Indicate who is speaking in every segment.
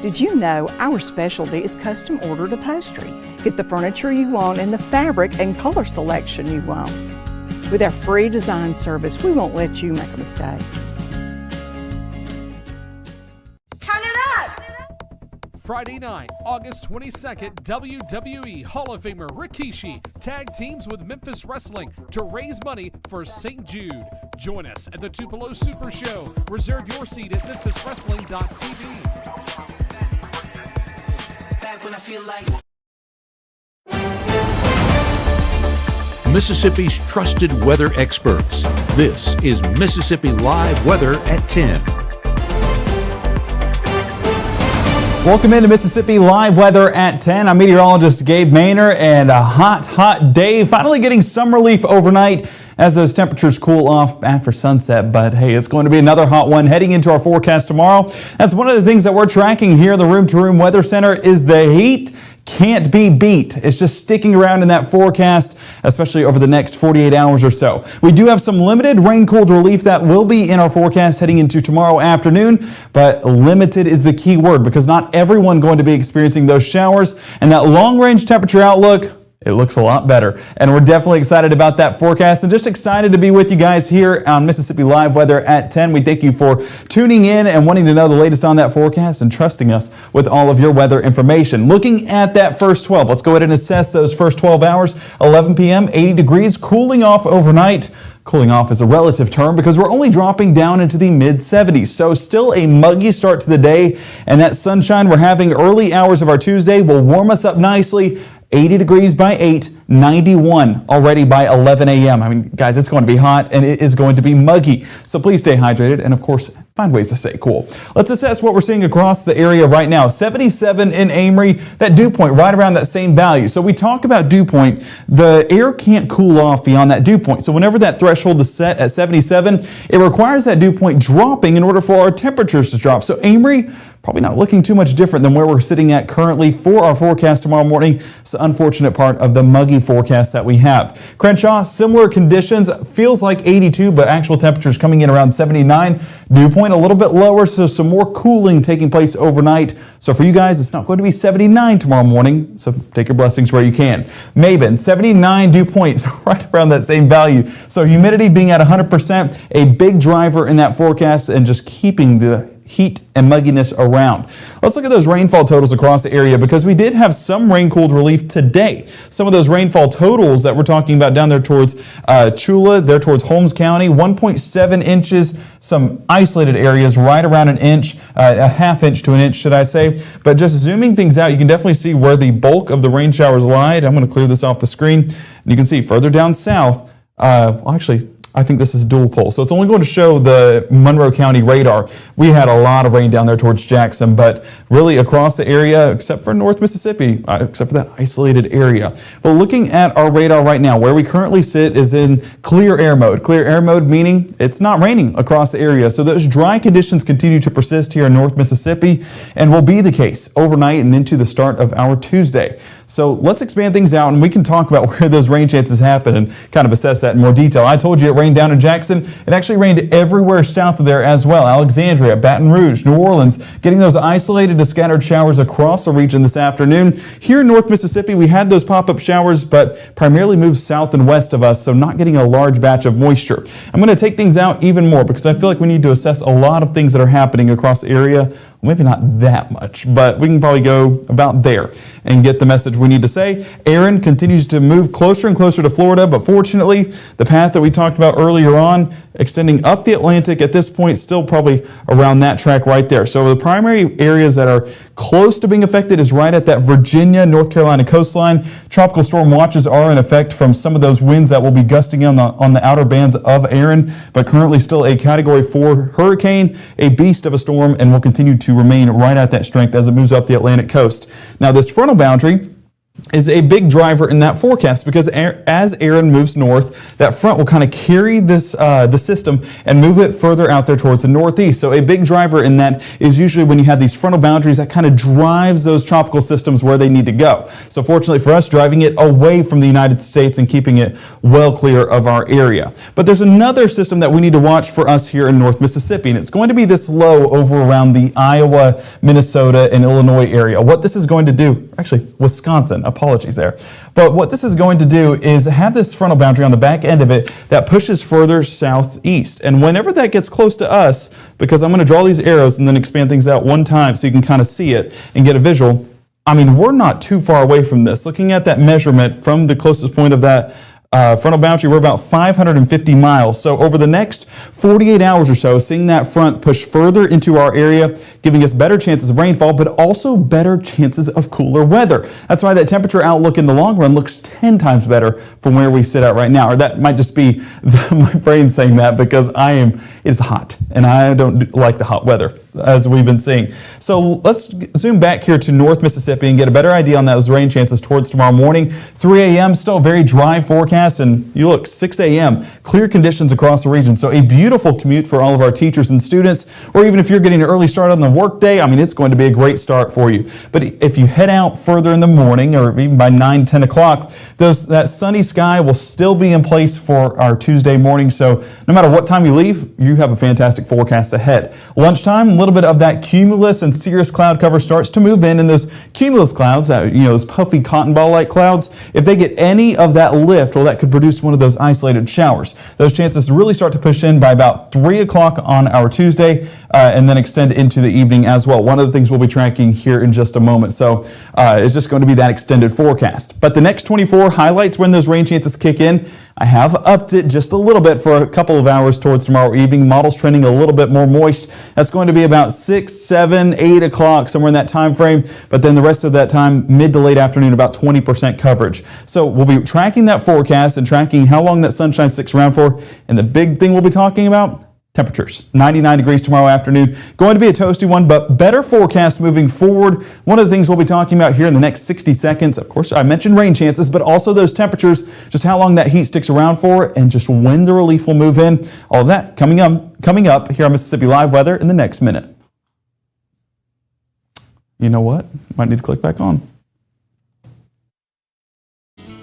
Speaker 1: Did you know our specialty is custom ordered upholstery? Get the furniture you want and the fabric and color selection you want. With our free design service, we won't let you make a mistake.
Speaker 2: Turn it up!
Speaker 3: Friday night, August 22nd, WWE Hall of Famer Rikishi tag teams with Memphis Wrestling to raise money for St. Jude. Join us at the Tupelo Super Show. Reserve your seat at memphiswrestling.tv. Back when I feel like
Speaker 4: Mississippi's trusted weather experts. This is Mississippi Live Weather at 10.
Speaker 5: Welcome into Mississippi Live Weather at 10. I'm meteorologist Gabe Maynor, and a hot day. Finally getting some relief overnight as those temperatures cool off after sunset. But hey, it's going to be another hot one heading into our forecast tomorrow. That's one of the things that we're tracking here in the Room to Room Weather Center is the heat. Can't be beat. It's just sticking around in that forecast, especially over the next 48 hours or so. We do have some limited rain-cooled relief that will be in our forecast heading into tomorrow afternoon, but limited is the key word because not everyone going to be experiencing those showers, and that long-range temperature outlook, it looks a lot better. And we're definitely excited about that forecast and just excited to be with you guys here on Mississippi Live Weather at 10. We thank you for tuning in and wanting to know the latest on that forecast and trusting us with all of your weather information. Looking at that first 12, let's go ahead and assess those first 12 hours. 11 p.m., 80 degrees, cooling off overnight. Cooling off is a relative term because we're only dropping down into the mid-70s. So still a muggy start to the day, and that sunshine we're having early hours of our Tuesday will warm us up nicely. 80 degrees by 8, 91 already by 11 a.m. I mean, guys, it's going to be hot and it is going to be muggy. So please stay hydrated and, of course, find ways to stay cool. Let's assess what we're seeing across the area right now. 77 in Amory, that dew point right around that same value. So we talk about dew point. The air can't cool off beyond that dew point. So whenever that threshold is set at 77, it requires that dew point dropping in order for our temperatures to drop. So Amory, probably not looking too much different than where we're sitting at currently for our forecast tomorrow morning. It's the unfortunate part of the muggy forecast that we have. Crenshaw, similar conditions, feels like 82, but actual temperatures coming in around 79. Dew point a little bit lower, so some more cooling taking place overnight. So for you guys, it's not going to be 79 tomorrow morning, so take your blessings where you can. Mabon, 79 dew points, right around that same value. So humidity being at 100%, a big driver in that forecast and just keeping the heat and mugginess around. Let's look at those rainfall totals across the area because we did have some rain-cooled relief today. Some of those rainfall totals that we're talking about down there towards Chula, there towards Holmes County, 1.7 inches, some isolated areas right around an inch, a half inch to an inch, should I say. But just zooming things out, you can definitely see where the bulk of the rain showers lie. I'm going to clear this off the screen. And you can see further down south, well, actually, I think this is dual pole. So it's only going to show the Monroe County radar. We had a lot of rain down there towards Jackson, but really across the area, except for North Mississippi, except for that isolated area. Well, looking at our radar right now, where we currently sit is in clear air mode. Clear air mode meaning it's not raining across the area. So those dry conditions continue to persist here in North Mississippi and will be the case overnight and into the start of our Tuesday. So let's expand things out and we can talk about where those rain chances happen and kind of assess that in more detail. I told you it rained down in Jackson. It actually rained everywhere south of there as well. Alexandria, Baton Rouge, New Orleans, getting those isolated to scattered showers across the region this afternoon. Here in North Mississippi, we had those pop-up showers, but primarily moved south and west of us, so not getting a large batch of moisture. I'm going to take things out even more because I feel like we need to assess a lot of things that are happening across the area. Maybe not that much, but we can probably go about there and get the message we need to say. Aaron continues to move closer and closer to Florida, but fortunately, the path that we talked about earlier on, extending up the Atlantic at this point, still probably around that track right there. So the primary areas that are close to being affected is right at that Virginia, North Carolina coastline. Tropical storm watches are in effect from some of those winds that will be gusting on the outer bands of Aaron, but currently still a Category 4 hurricane, a beast of a storm, and will continue to remain right at that strength as it moves up the Atlantic coast. Now, this frontal boundary is a big driver in that forecast, because as Aaron moves north, that front will kind of carry this the system and move it further out there towards the northeast. So a big driver in that is usually when you have these frontal boundaries that kind of drives those tropical systems where they need to go. So fortunately for us, driving it away from the United States and keeping it well clear of our area. But there's another system that we need to watch for us here in North Mississippi, and it's going to be this low over around the Iowa, Minnesota, and Illinois area. What this is going to do, actually Wisconsin, apologies there. But what this is going to do is have this frontal boundary on the back end of it that pushes further southeast. And whenever that gets close to us, because I'm going to draw these arrows and then expand things out one time so you can kind of see it and get a visual, I mean, we're not too far away from this. Looking at that measurement from the closest point of that frontal boundary, we're about 550 miles. So over the next 48 hours or so, seeing that front push further into our area, giving us better chances of rainfall, but also better chances of cooler weather. That's why that temperature outlook in the long run looks 10 times better from where we sit at right now. Or that might just be my brain saying that, because it's hot and I don't like the hot weather, as we've been seeing. So let's zoom back here to North Mississippi and get a better idea on those rain chances towards tomorrow morning. 3 a.m. still a very dry forecast, and you look, 6 a.m. clear conditions across the region. So a beautiful commute for all of our teachers and students, or even if you're getting an early start on the work day, I mean, it's going to be a great start for you. But if you head out further in the morning, or even by 9, 10 o'clock, that sunny sky will still be in place for our Tuesday morning. So no matter what time you leave, you have a fantastic forecast ahead. Lunchtime, a little bit of that cumulus and cirrus cloud cover starts to move in, and those cumulus clouds, those puffy cotton ball-like clouds, if they get any of that lift, well, that could produce one of those isolated showers. Those chances really start to push in by about 3 o'clock on our Tuesday, and then extend into the evening as well. One of the things we'll be tracking here in just a moment. So it's just going to be that extended forecast. But the next 24 highlights when those rain chances kick in. I have upped it just a little bit for a couple of hours towards tomorrow evening. Models trending a little bit more moist. That's going to be about 6, 7, 8 o'clock, somewhere in that time frame. But then the rest of that time, mid to late afternoon, about 20% coverage. So we'll be tracking that forecast and tracking how long that sunshine sticks around for. And the big thing we'll be talking about, temperatures. 99 degrees tomorrow afternoon. Going to be a toasty one, but better forecast moving forward. One of the things we'll be talking about here in the next 60 seconds, of course, I mentioned rain chances, but also those temperatures, just how long that heat sticks around for, and just when the relief will move in. All of that coming up here on Mississippi Live Weather in the next minute. You know what? Might need to click back on.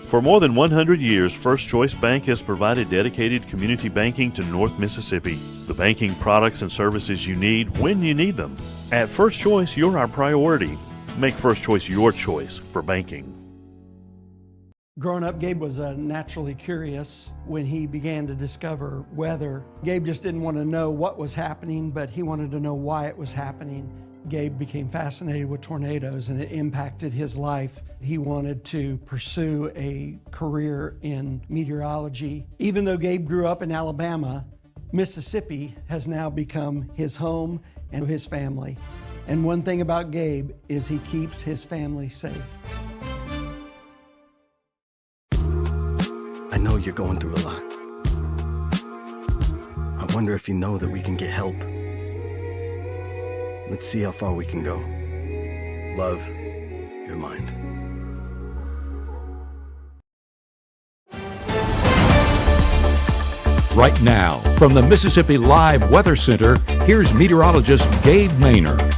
Speaker 6: For more than 100 years, First Choice Bank has provided dedicated community banking to North Mississippi. The banking products and services you need when you need them. At First Choice, you're our priority. Make First Choice your choice for banking.
Speaker 7: Growing up, Gabe was naturally curious. When he began to discover weather, Gabe just didn't want to know what was happening, but he wanted to know why it was happening. Gabe became fascinated with tornadoes, and it impacted his life. He wanted to pursue a career in meteorology. Even though Gabe grew up in Alabama, Mississippi has now become his home and his family. And one thing about Gabe is he keeps his family safe.
Speaker 8: I know you're going through a lot. I wonder if you know that we can get help. Let's see how far we can go. Love, your mind.
Speaker 4: Right now, from the Mississippi Live Weather Center, here's meteorologist Gabe Maynor.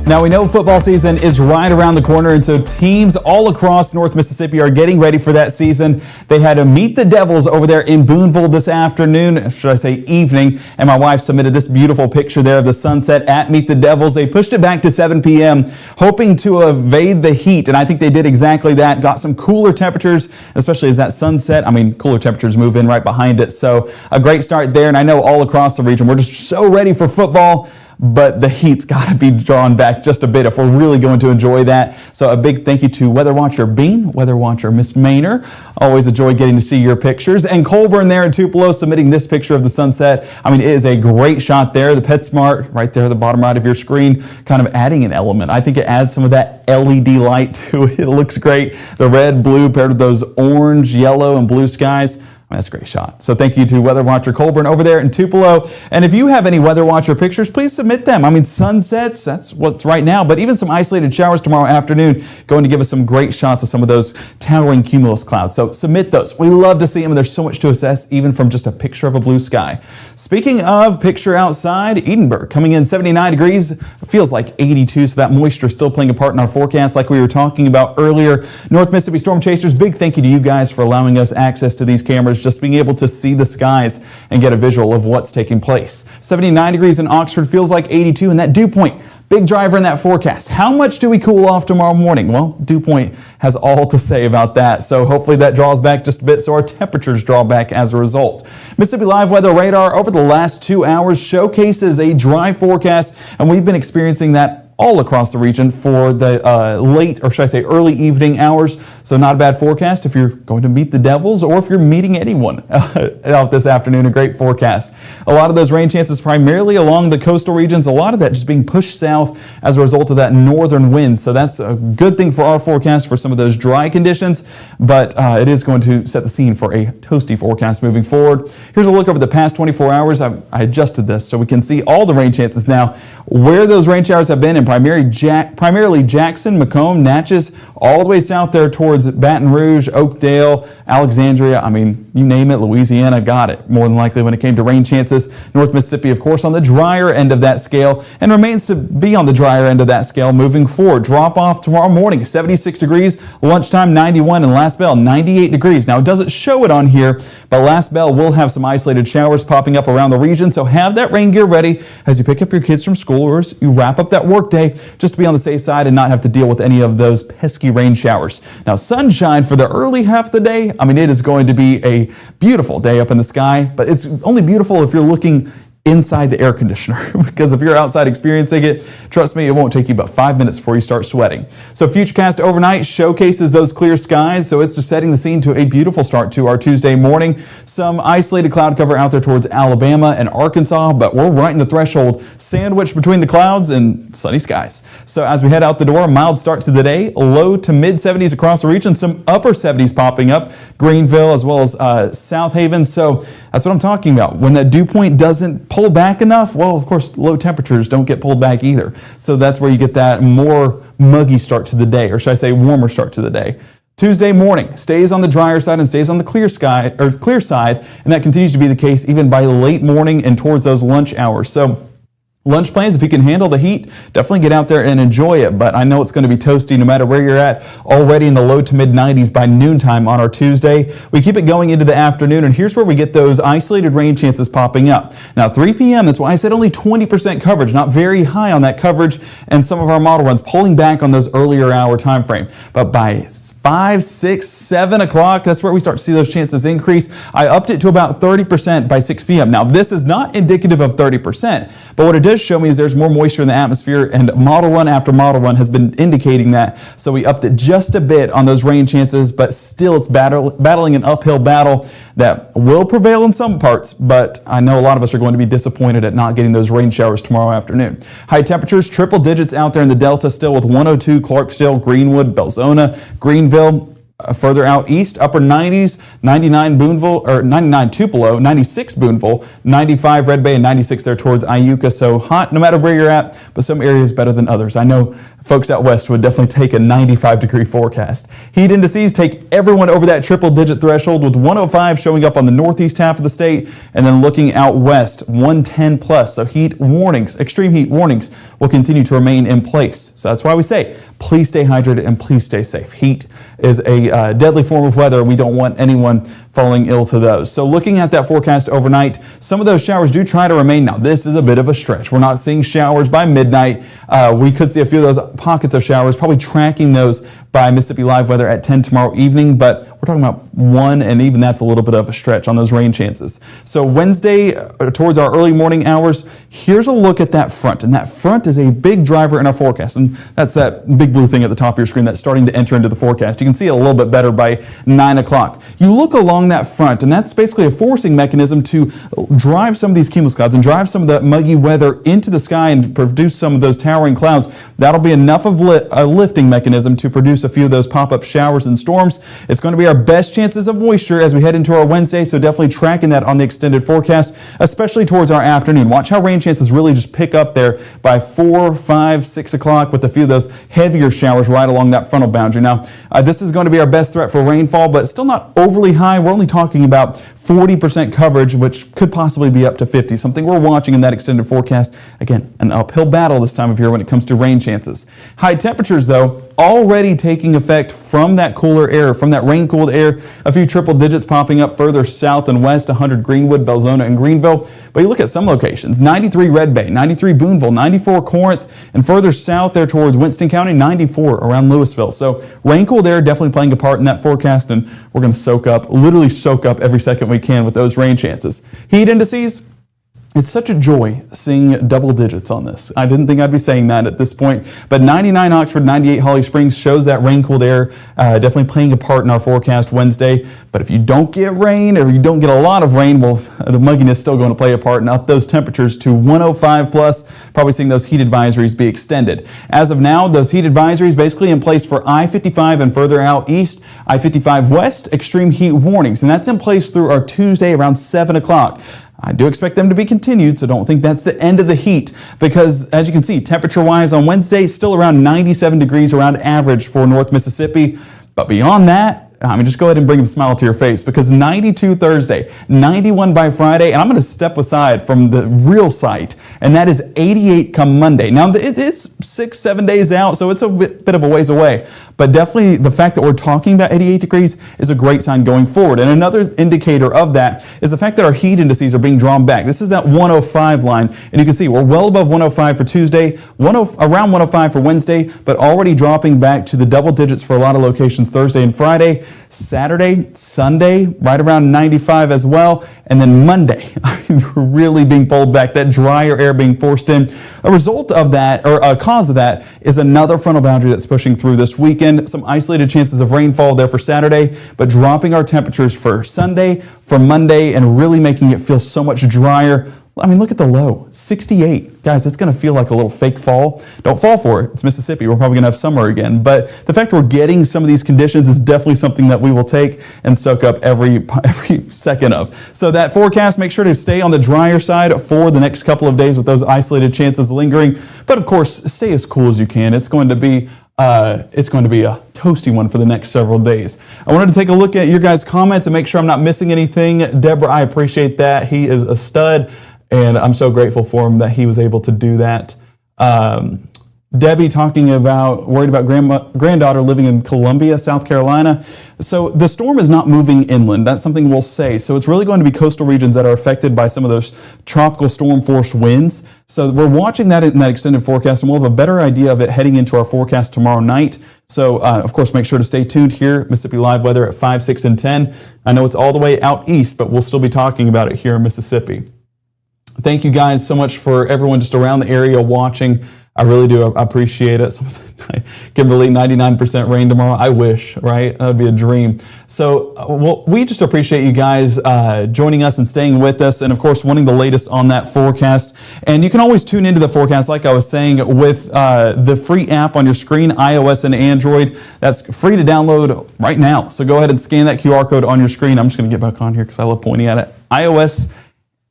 Speaker 5: Now we know football season is right around the corner, and so teams all across North Mississippi are getting ready for that season. They had to meet the Devils over there in Boonville this afternoon, should I say evening, and my wife submitted this beautiful picture there of the sunset at Meet the Devils. They pushed it back to 7 p.m., hoping to evade the heat, and I think they did exactly that. Got some cooler temperatures, especially as that sunset. I mean, cooler temperatures move in right behind it, so a great start there, and I know all across the region, we're just so ready for football. But the heat's got to be drawn back just a bit if we're really going to enjoy that. So a big thank you to Weather Watcher Bean, Weather Watcher Miss Maynor. Always enjoy getting to see your pictures. And Colburn there in Tupelo submitting this picture of the sunset. I mean, it is a great shot there. The PetSmart right there at the bottom right of your screen, kind of adding an element. I think it adds some of that LED light to it. It looks great. The red, blue paired with those orange, yellow, and blue skies. That's a great shot. So thank you to Weather Watcher Colburn over there in Tupelo. And if you have any Weather Watcher pictures, please submit them. I mean, sunsets, that's what's right now, but even some isolated showers tomorrow afternoon going to give us some great shots of some of those towering cumulus clouds. So submit those. We love to see them, and there's so much to assess even from just a picture of a blue sky. Speaking of picture outside, Edinburgh coming in 79 degrees, feels like 82, so that moisture is still playing a part in our forecast like we were talking about earlier. North Mississippi Storm Chasers, big thank you to you guys for allowing us access to these cameras, just being able to see the skies and get a visual of what's taking place. 79 degrees in Oxford feels like 82, and that dew point, big driver in that forecast. How much do we cool off tomorrow morning? Well, dew point has all to say about that, so hopefully that draws back just a bit so our temperatures draw back as a result. Mississippi Live Weather Radar over the last 2 hours showcases a dry forecast, and we've been experiencing that all across the region for the late, or should I say early evening hours. So not a bad forecast if you're going to meet the Devils or if you're meeting anyone out this afternoon. A great forecast. A lot of those rain chances primarily along the coastal regions. A lot of that just being pushed south as a result of that northern wind. So that's a good thing for our forecast for some of those dry conditions, but it is going to set the scene for a toasty forecast moving forward. Here's a look over the past 24 hours. I adjusted this so we can see all the rain chances now, where those rain showers have been in primarily Jackson, Macomb, Natchez, all the way south there towards Baton Rouge, Oakdale, Alexandria. I mean, you name it, Louisiana got it more than likely when it came to rain chances. North Mississippi, of course, on the drier end of that scale and remains to be on the drier end of that scale moving forward. Drop off tomorrow morning, 76 degrees, lunchtime 91, and Last Bell 98 degrees. Now, it doesn't show it on here, but Last Bell will have some isolated showers popping up around the region, so have that rain gear ready as you pick up your kids from school or as you wrap up that work day, just to be on the safe side and not have to deal with any of those pesky rain showers. Now, sunshine for the early half of the day. I mean, it is going to be a beautiful day up in the sky, but it's only beautiful if you're looking inside the air conditioner, because if you're outside experiencing it, trust me, it won't take you about 5 minutes before you start sweating. So Futurecast overnight showcases those clear skies, so it's just setting the scene to a beautiful start to our Tuesday morning. Some isolated cloud cover out there towards Alabama and Arkansas, but we're right in the threshold, sandwiched between the clouds and sunny skies. So as we head out the door, mild start to the day, low to mid 70s across the region, some upper 70s popping up, Greenville as well as South Haven. So that's what I'm talking about. When that dew point doesn't pull back enough, well, of course, low temperatures don't get pulled back either. So that's where you get that more muggy start to the day, or should I say warmer start to the day. Tuesday morning stays on the drier side and stays on the clear side, and that continues to be the case even by late morning and towards those lunch hours. So lunch plans, if you can handle the heat, definitely get out there and enjoy it. But I know it's going to be toasty no matter where you're at, already in the low to mid 90s by noontime on our Tuesday. We keep it going into the afternoon, and here's where we get those isolated rain chances popping up. Now, 3 p.m., that's why I said only 20% coverage, not very high on that coverage, and some of our model runs pulling back on those earlier hour time frame. But by 5, 6, 7 o'clock, that's where we start to see those chances increase. I upped it to about 30% by 6 p.m. Now, this is not indicative of 30%, but what it does show me is there's more moisture in the atmosphere, and model run after model run has been indicating that. So we upped it just a bit on those rain chances, but still it's battling an uphill battle that will prevail in some parts, but I know a lot of us are going to be disappointed at not getting those rain showers tomorrow afternoon. High temperatures, triple digits out there in the Delta still with 102 Clarksdale, Greenwood, Belzona, Greenville. Further out east, upper 90s, 99 Boonville, or 99 Tupelo, 96 Boonville, 95 Red Bay, and 96 there towards Iuka. So hot no matter where you're at, but some areas better than others. I know folks out west would definitely take a 95-degree forecast. Heat indices take everyone over that triple-digit threshold, with 105 showing up on the northeast half of the state, and then looking out west, 110 plus. So heat warnings, extreme heat warnings will continue to remain in place. So that's why we say, please stay hydrated and please stay safe. Heat is a deadly form of weather. We don't want anyone falling ill to those. So looking at that forecast overnight, some of those showers do try to remain. Now, this is a bit of a stretch. We're not seeing showers by midnight. We could see a few of those pockets of showers, probably tracking those by Mississippi Live Weather at 10 tomorrow evening, but we're talking about 1, and even that's a little bit of a stretch on those rain chances. So Wednesday, towards our early morning hours, here's a look at that front, and that front is a big driver in our forecast, and that's that big blue thing at the top of your screen that's starting to enter into the forecast. You can see it a little bit better by 9 o'clock. You look along that front, and that's basically a forcing mechanism to drive some of these cumulus clouds and drive some of that muggy weather into the sky and produce some of those towering clouds. That'll be enough of a lifting mechanism to produce produce a few of those pop-up showers and storms. It's going to be our best chances of moisture as we head into our Wednesday, so definitely tracking that on the extended forecast, especially towards our afternoon. Watch how rain chances really just pick up there by 4, 5, 6 o'clock with a few of those heavier showers right along that frontal boundary. Now, this is going to be our best threat for rainfall, but still not overly high. We're only talking about 40% coverage, which could possibly be up to 50, something we're watching in that extended forecast. Again, an uphill battle this time of year when it comes to rain chances. High temperatures, though, already taking effect from that cooler air, from that rain-cooled air. A few triple digits popping up further south and west, 100 Greenwood, Belzona, and Greenville. But you look at some locations, 93 Red Bay, 93 Boonville, 94 Corinth, and further south there towards Winston County, 94 around Louisville. So rain-cooled air definitely playing a part in that forecast, and we're going to literally soak up every second we can with those rain chances. Heat indices. It's such a joy seeing double digits on this. I didn't think I'd be saying that at this point, but 99 Oxford, 98 Holly Springs shows that rain-cooled air definitely playing a part in our forecast Wednesday. But if you don't get rain or you don't get a lot of rain, well, the mugginess is still going to play a part and up those temperatures to 105 plus, probably seeing those heat advisories be extended. As of now, those heat advisories basically in place for I-55 and further out east, I-55 west, extreme heat warnings, and that's in place through our Tuesday around 7 o'clock. I do expect them to be continued, so don't think that's the end of the heat, because as you can see, temperature-wise on Wednesday, still around 97 degrees around average for North Mississippi. But beyond that, just go ahead and bring the smile to your face, because 92 Thursday, 91 by Friday, and I'm going to step aside from the real sight, and that is 88 come Monday. Now, it's 6-7 days out, so it's a bit of a ways away, but definitely the fact that we're talking about 88 degrees is a great sign going forward. And another indicator of that is the fact that our heat indices are being drawn back. This is that 105 line, and you can see we're well above 105 for Tuesday, around 105 for Wednesday, but already dropping back to the double digits for a lot of locations Thursday and Friday. Saturday, Sunday, right around 95 as well. And then Monday, really being pulled back, that drier air being forced in. A result of that, or a cause of that, is another frontal boundary that's pushing through this weekend. Some isolated chances of rainfall there for Saturday, but dropping our temperatures for Sunday, for Monday, and really making it feel so much drier. I mean, look at the low, 68. Guys, it's going to feel like a little fake fall. Don't fall for it. It's Mississippi. We're probably going to have summer again. But the fact we're getting some of these conditions is definitely something that we will take and soak up every second of. So that forecast, make sure to stay on the drier side for the next couple of days with those isolated chances lingering. But of course, stay as cool as you can. It's going to be a toasty one for the next several days. I wanted to take a look at your guys' comments and make sure I'm not missing anything. Deborah, I appreciate that. He is a stud. And I'm so grateful for him that he was able to do that. Debbie talking about, worried about granddaughter living in Columbia, South Carolina. So the storm is not moving inland. That's something we'll say. So it's really going to be coastal regions that are affected by some of those tropical storm force winds. So we're watching that in that extended forecast, and we'll have a better idea of it heading into our forecast tomorrow night. So of course, make sure to stay tuned here. Mississippi Live Weather at 5, 6, and 10. I know it's all the way out east, but we'll still be talking about it here in Mississippi. Thank you guys so much for everyone just around the area watching. I really do appreciate it. Kimberly, 99% rain tomorrow. I wish, right? That would be a dream. So well, we just appreciate you guys joining us and staying with us, and of course wanting the latest on that forecast. And you can always tune into the forecast, like I was saying, with the free app on your screen, iOS and Android. That's free to download right now. So go ahead and scan that QR code on your screen. I'm just going to get back on here because I love pointing at it. iOS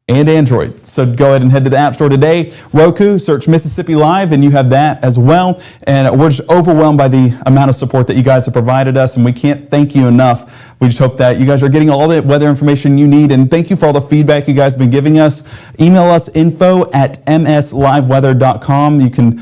Speaker 5: and Android. So go ahead and head to the App Store today. Roku, search Mississippi Live, and you have that as well. And we're just overwhelmed by the amount of support that you guys have provided us, and we can't thank you enough. We just hope that you guys are getting all the weather information you need, and thank you for all the feedback you guys have been giving us. Email us info@msliveweather.com. You can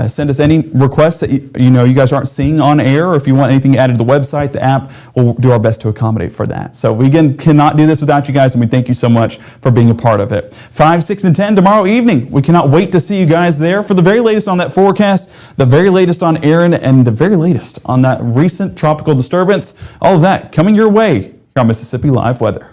Speaker 5: send us any requests that you guys aren't seeing on air, or if you want anything added to the website, the app, we'll do our best to accommodate for that. So we again cannot do this without you guys, and we thank you so much for being a part of it. 5, 6, and 10 tomorrow evening. We cannot wait to see you guys there for the very latest on that forecast, the very latest on Aaron, and the very latest on that recent tropical disturbance. All of that coming your way here on Mississippi Live Weather.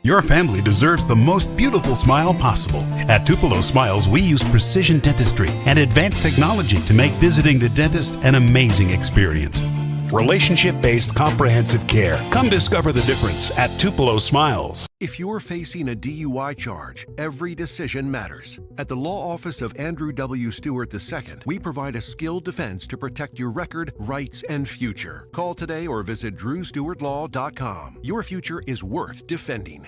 Speaker 9: Your family deserves the most beautiful smile possible. At Tupelo Smiles, we use precision dentistry and advanced technology to make visiting the dentist an amazing experience. Relationship-based comprehensive care. Come discover the difference at Tupelo Smiles.
Speaker 10: If you're facing a DUI charge, every decision matters. At the law office of Andrew W. Stewart II, we provide a skilled defense to protect your record, rights, and future. Call today or visit drewstewartlaw.com. Your future is worth defending.